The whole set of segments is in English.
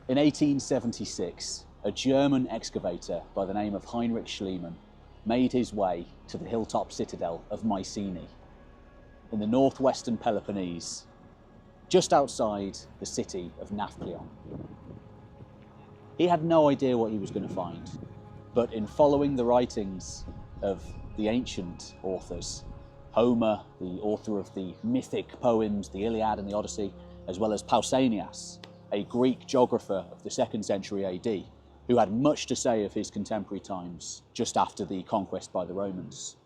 In 1876, a German excavator by the name of Heinrich Schliemann made his way to the hilltop citadel of Mycenae in the northwestern Peloponnese, just outside the city of Nafplion. He had no idea what he was going to find, but in following the writings of the ancient authors, Homer, the author of the mythic poems, the Iliad and the Odyssey, as well as Pausanias, a Greek geographer of the 2nd century AD, who had much to say of his contemporary times just after the conquest by the Romans.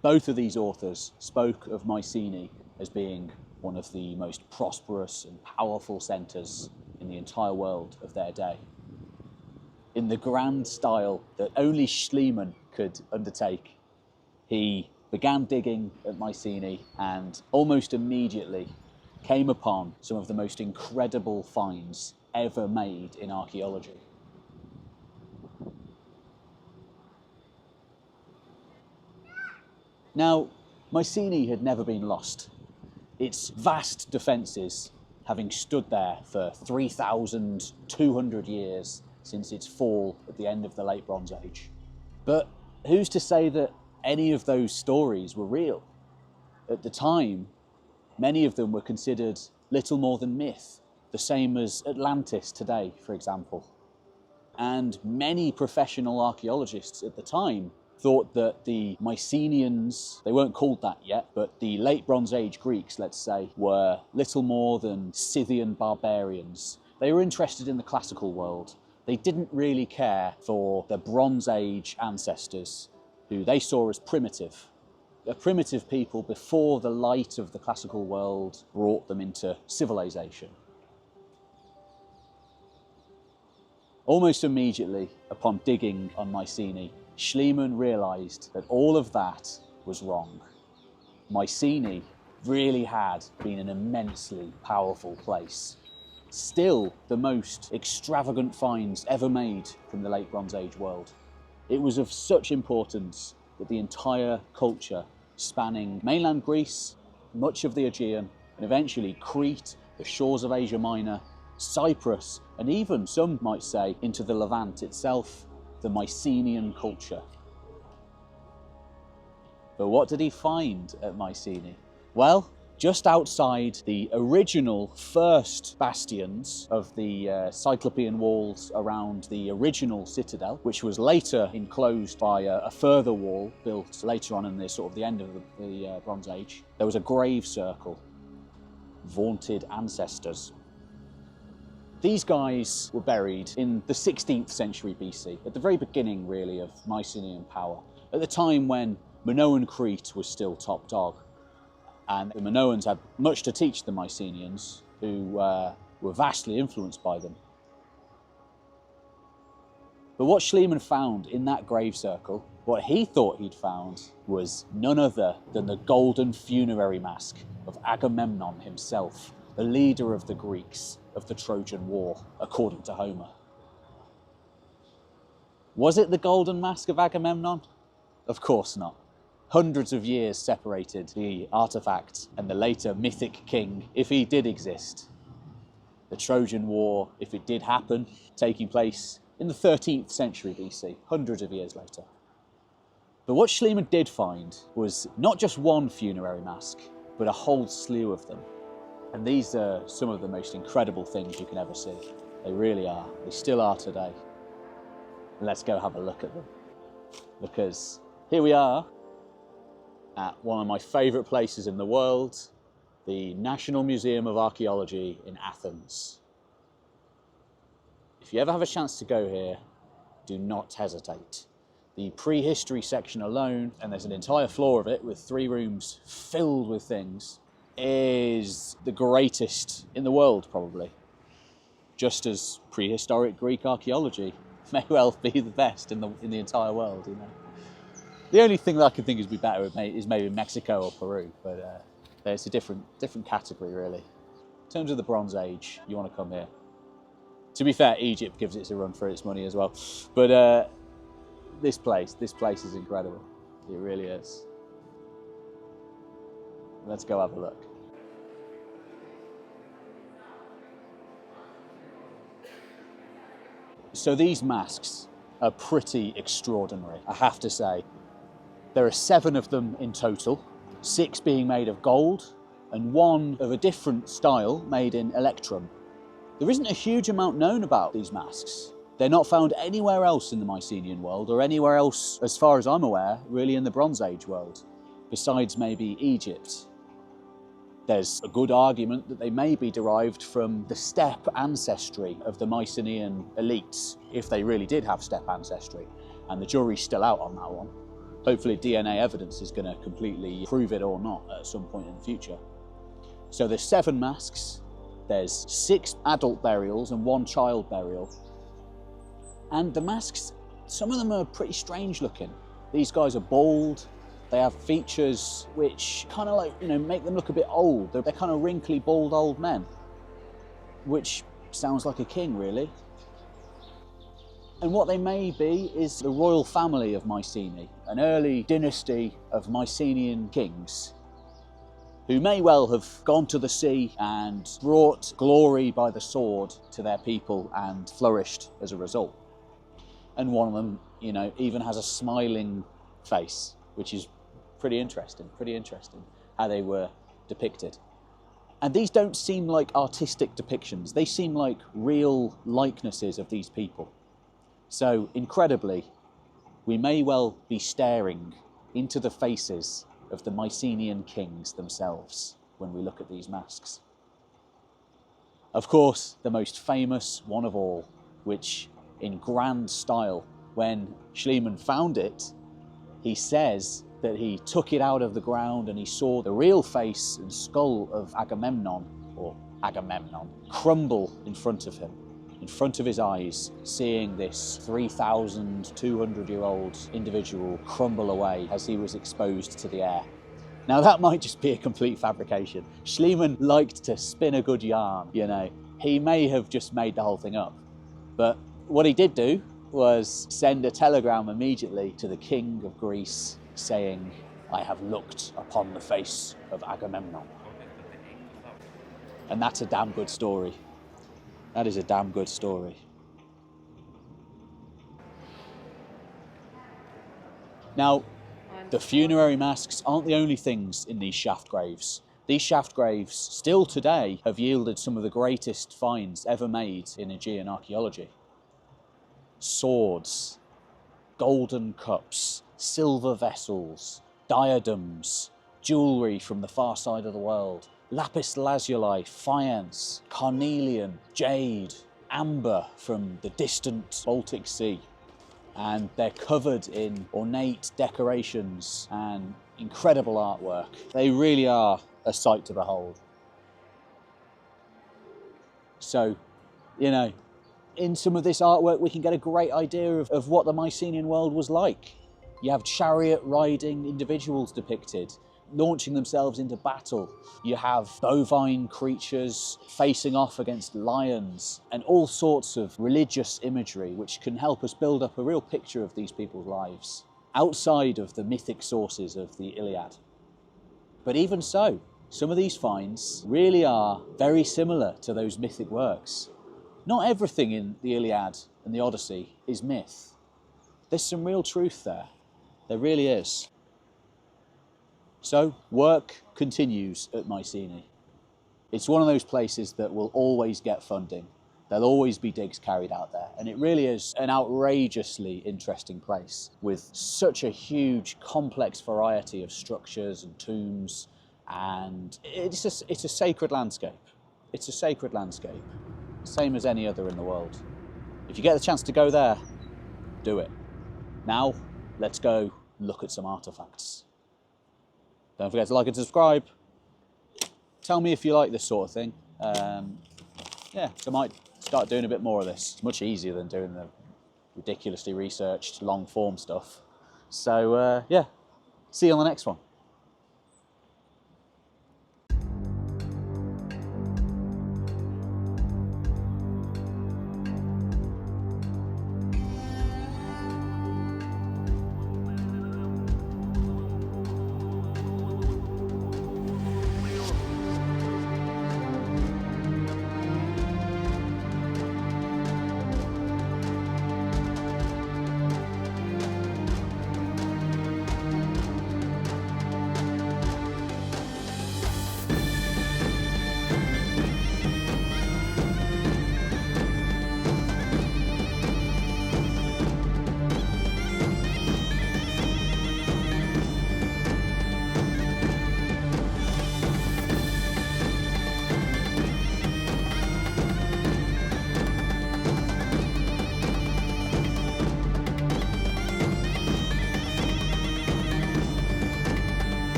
Both of these authors spoke of Mycenae as being one of the most prosperous and powerful centres in the entire world of their day. In the grand style that only Schliemann could undertake, he began digging at Mycenae and almost immediately came upon some of the most incredible finds ever made in archaeology. Now, Mycenae had never been lost. Its vast defences, having stood there for 3,200 years since its fall at the end of the Late Bronze Age. But who's to say that any of those stories were real? At the time, many of them were considered little more than myth, the same as Atlantis today, for example. And many professional archaeologists at the time thought that the Mycenaeans, they weren't called that yet, but the late Bronze Age Greeks, let's say, were little more than Scythian barbarians. They were interested in the classical world. They didn't really care for the Bronze Age ancestors, who they saw as primitive. A primitive people before the light of the classical world brought them into civilization. Almost immediately upon digging on Mycenae, Schliemann realised that all of that was wrong. Mycenae really had been an immensely powerful place. Still the most extravagant finds ever made from the Late Bronze Age world. It was of such importance that the entire culture, spanning mainland Greece, much of the Aegean, and eventually Crete, the shores of Asia Minor, Cyprus, and even, some might say, into the Levant itself, the Mycenaean culture. But what did he find at Mycenae? Well, just outside the original first bastions of the Cyclopean walls around the original citadel, which was later enclosed by a further wall built later on in the sort of the end of the Bronze Age, there was a grave circle, vaunted ancestors. These guys were buried in the 16th century BC, at the very beginning, really, of Mycenaean power, at the time when Minoan Crete was still top dog. And the Minoans had much to teach the Mycenaeans, who were vastly influenced by them. But what Schliemann found in that grave circle, what he thought he'd found, was none other than the golden funerary mask of Agamemnon himself, the leader of the Greeks of the Trojan War, according to Homer. Was it the golden mask of Agamemnon? Of course not. Hundreds of years separated the artifact and the later mythic king, if he did exist. The Trojan War, if it did happen, taking place in the 13th century BC, hundreds of years later. But what Schliemann did find was not just one funerary mask, but a whole slew of them. And these are some of the most incredible things you can ever see. They really are. They still are today. And let's go have a look at them. Because here we are at one of my favourite places in the world, the National Museum of Archaeology in Athens. If you ever have a chance to go here, do not hesitate. The prehistory section alone, and there's an entire floor of it with 3 rooms filled with things, is the greatest in the world, probably. Just as prehistoric Greek archaeology may well be the best in the entire world, you know. The only thing that I can think is be better is maybe Mexico or Peru, but it's a different category, really. In terms of the Bronze Age, you want to come here. To be fair, Egypt gives it a run for its money as well, but this place is incredible. It really is. Let's go have a look. So these masks are pretty extraordinary, I have to say. There are 7 of them in total, 6 being made of gold and 1 of a different style made in electrum. There isn't a huge amount known about these masks. They're not found anywhere else in the Mycenaean world, or anywhere else, as far as I'm aware, really in the Bronze Age world, besides maybe Egypt. There's a good argument that they may be derived from the steppe ancestry of the Mycenaean elites, if they really did have steppe ancestry, and the jury's still out on that one. Hopefully DNA evidence is going to completely prove it or not at some point in the future. So there's 7 masks, there's 6 adult burials and 1 child burial. And the masks, some of them are pretty strange looking. These guys are bald, they have features which kind of like, make them look a bit old. They're kind of wrinkly, bald old men, which sounds like a king, really. And what they may be is the royal family of Mycenae, an early dynasty of Mycenaean kings, who may well have gone to the sea and brought glory by the sword to their people and flourished as a result. And one of them, even has a smiling face, which is pretty interesting how they were depicted. And these don't seem like artistic depictions, they seem like real likenesses of these people. So, incredibly, we may well be staring into the faces of the Mycenaean kings themselves when we look at these masks. Of course, the most famous one of all, which in grand style, when Schliemann found it, he says that he took it out of the ground and he saw the real face and skull of Agamemnon, crumble in front of him, in front of his eyes, seeing this 3,200-year-old individual crumble away as he was exposed to the air. Now that might just be a complete fabrication. Schliemann liked to spin a good yarn, He may have just made the whole thing up. But what he did do was send a telegram immediately to the king of Greece saying, "I have looked upon the face of Agamemnon." And that's a damn good story. That is a damn good story. Now, the funerary masks aren't the only things in these shaft graves. These shaft graves, still today, have yielded some of the greatest finds ever made in Aegean archaeology. Swords, golden cups, silver vessels, diadems, jewellery from the far side of the world, lapis lazuli, faience, carnelian, jade, amber from the distant Baltic Sea. And they're covered in ornate decorations and incredible artwork. They really are a sight to behold. So, in some of this artwork we can get a great idea of what the Mycenaean world was like. You have chariot riding individuals depicted, launching themselves into battle. You have bovine creatures facing off against lions, and all sorts of religious imagery which can help us build up a real picture of these people's lives, outside of the mythic sources of the Iliad. But even so, some of these finds really are very similar to those mythic works. Not everything in the Iliad and the Odyssey is myth. There's some real truth there. There really is. So, work continues at Mycenae. It's one of those places that will always get funding. There'll always be digs carried out there. And it really is an outrageously interesting place with such a huge, complex variety of structures and tombs. And it's a sacred landscape. It's a sacred landscape. Same as any other in the world. If you get the chance to go there, do it. Now, let's go look at some artifacts. Don't forget to like and subscribe. Tell me if you like this sort of thing. I might start doing a bit more of this. It's much easier than doing the ridiculously researched long form stuff. So see you on the next one.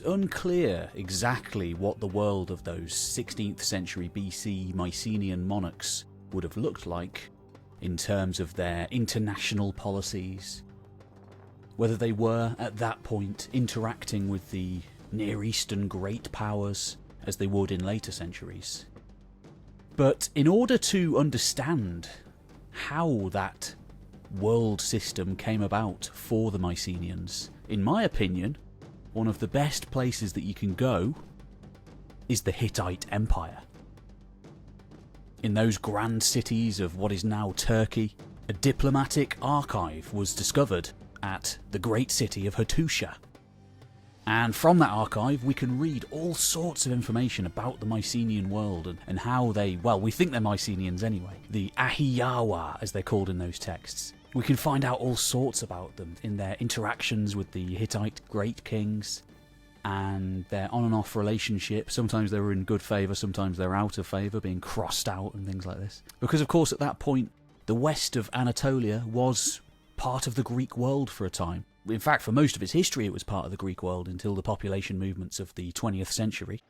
It's unclear exactly what the world of those 16th century BC Mycenaean monarchs would have looked like in terms of their international policies, whether they were at that point interacting with the Near Eastern great powers as they would in later centuries. But in order to understand how that world system came about for the Mycenaeans, in my opinion, one of the best places that you can go is the Hittite Empire. In those grand cities of what is now Turkey, a diplomatic archive was discovered at the great city of Hattusha. And from that archive we can read all sorts of information about the Mycenaean world and how they, well, we think they're Mycenaeans anyway, the Ahiyawa as they're called in those texts. We can find out all sorts about them in their interactions with the Hittite great kings and their on and off relationship. Sometimes they were in good favour, sometimes they're out of favour, being crossed out and things like this. Because of course at that point the west of Anatolia was part of the Greek world for a time. In fact, for most of its history it was part of the Greek world until the population movements of the 20th century.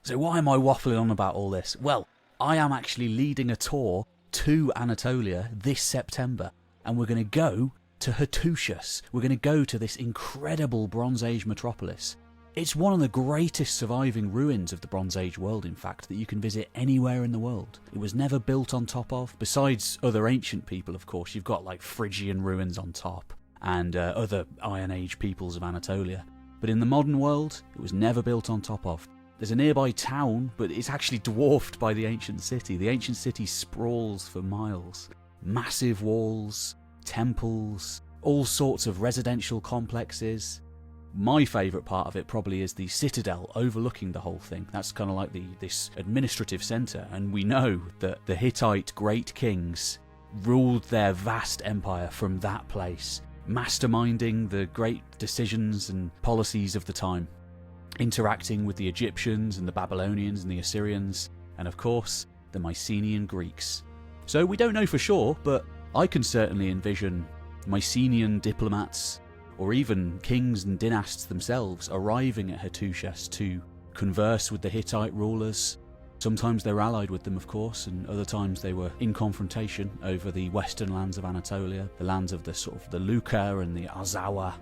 So why am I waffling on about all this? Well, I am actually leading a tour to Anatolia this September, and we're going to go to Hattusha. We're going to go to this incredible Bronze Age metropolis. It's one of the greatest surviving ruins of the Bronze Age world, in fact, that you can visit anywhere in the world. It was never built on top of. Besides other ancient people, of course, you've got like Phrygian ruins on top and other Iron Age peoples of Anatolia. But in the modern world, it was never built on top of. There's a nearby town, but it's actually dwarfed by the ancient city. The ancient city sprawls for miles. Massive walls, temples, all sorts of residential complexes. My favourite part of it probably is the citadel overlooking the whole thing. That's kind of like this administrative centre, and we know that the Hittite great kings ruled their vast empire from that place, masterminding the great decisions and policies of the time, interacting with the Egyptians and the Babylonians and the Assyrians, and of course the Mycenaean Greeks. So we don't know for sure, but I can certainly envision Mycenaean diplomats or even kings and dynasts themselves arriving at Hattusha to converse with the Hittite rulers. Sometimes they were allied with them, of course, and other times they were in confrontation over the western lands of Anatolia, the lands of the sort of the Luca and the Azawa,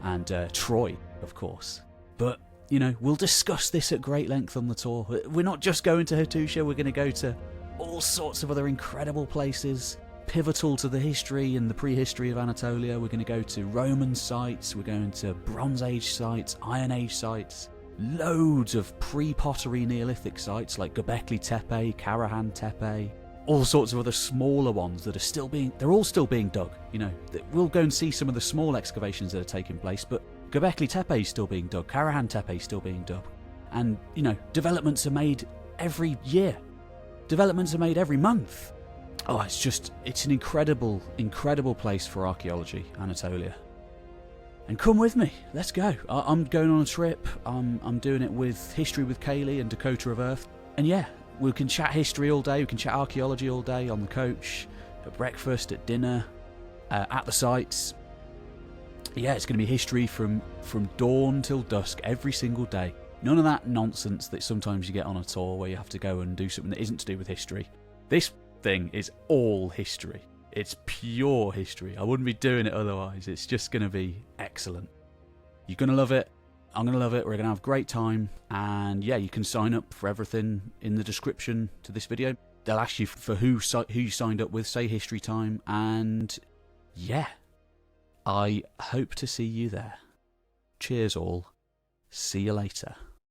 and Troy, of course. But, you know, we'll discuss this at great length on the tour. We're not just going to Hattusha, we're going to go to all sorts of other incredible places, pivotal to the history and the prehistory of Anatolia. We're going to go to Roman sites, we're going to Bronze Age sites, Iron Age sites, loads of pre-pottery Neolithic sites like Göbekli Tepe, Karahan Tepe, all sorts of other smaller ones that are they're all still being dug, you know. We'll go and see some of the small excavations that are taking place, but Göbekli Tepe is still being dug, Karahan Tepe is still being dug. And, you know, developments are made every year. Developments are made every month. Oh, it's an incredible, incredible place for archaeology, Anatolia. And come with me, let's go. I'm going on a trip. I'm doing it with History with Kaylee and Dakota of Earth. And yeah, we can chat history all day, we can chat archaeology all day on the coach, at breakfast, at dinner, at the sites. Yeah, it's going to be history from dawn till dusk every single day. None of that nonsense that sometimes you get on a tour where you have to go and do something that isn't to do with history. This thing is all history. It's pure history. I wouldn't be doing it otherwise. It's just going to be excellent. You're going to love it. I'm going to love it. We're going to have a great time. And yeah, you can sign up for everything in the description to this video. They'll ask you for who you signed up with, say History Time. And yeah, I hope to see you there. Cheers all. See you later.